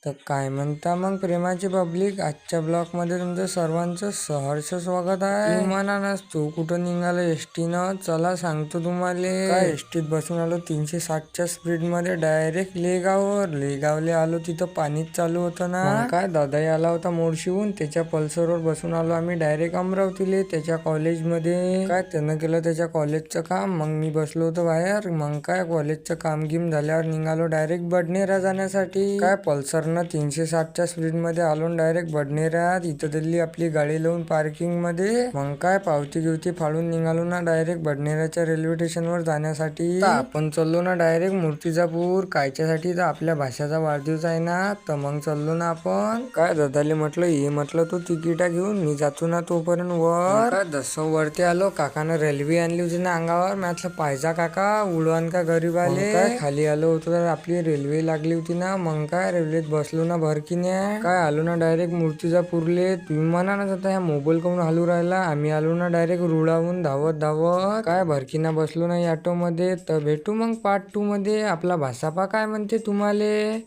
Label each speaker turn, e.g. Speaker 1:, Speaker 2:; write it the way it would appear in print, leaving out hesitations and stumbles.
Speaker 1: तर काय म्हणता मग प्रेमाची पब्लिक, आजच्या ब्लॉगमध्ये तुमचं सर्वांचं सहर्ष स्वागत आहे. म्हणा तू कुठं निघालं एसटीनं? चला सांगतो तुम्हाला. काय एसटीत बसून आलो 360च्या स्पीडमध्ये डायरेक्ट लेगावले आलो. तिथं पाणीच चालू होतं ना. काय दादाही आला होता मोर्शीहून, त्याच्या पल्सरवर बसून आलो आम्ही डायरेक्ट अमरावतीले त्याच्या कॉलेजमध्ये. काय त्यानं केलं त्याच्या कॉलेजचं काम, मग मी बसलो होतो बाहेर. मग काय कॉलेजचं काम गिम झाल्यावर निघालो डायरेक्ट बडनेरा जाण्यासाठी. काय पल्सर 360च्या स्पीड मध्ये आलो डायरेक्ट बडनेऱ्यात. इथं दिली आपली गाडी लावून पार्किंग मध्ये. मग काय पावती फाडून निघालो ना डायरेक्ट बडनेराच्या रेल्वे स्टेशनवर जाण्यासाठी. आपण चाललो ना डायरेक्ट मूर्तिजापूर. कायच्यासाठी? तर आपल्या भाषाचा वाढदिवस आहे ना, तर मग चाललो ना आपण. काय दादाले म्हटलं ये, म्हटलं तू तिकीटा घेऊन, मी जातो ना तोपर्यंत वर. काय जसं वरती आलो काकानं रेल्वे आणली होती ना अंगावर. म्हटलं पाहिजा काका, उडवान का गरीब आले. काय खाली आलो होतो तर आपली रेल्वे लागली होती ना. मग काय रेल्वेत बसलो ना भरकीने. काय आलो ना डायरेक्ट मूर्तिजापूरले. तुम्ही म्हणा ना आता ह्या मोबाईल करून हालू राहिला. आम्ही आलो ना डायरेक्ट रुळावून धावत. काय भरकीना बसलो ना ऑटो मध्ये. तर भेटू मग पार्ट 2 मध्ये. आपला भाषापा काय म्हणते तुम्हाला.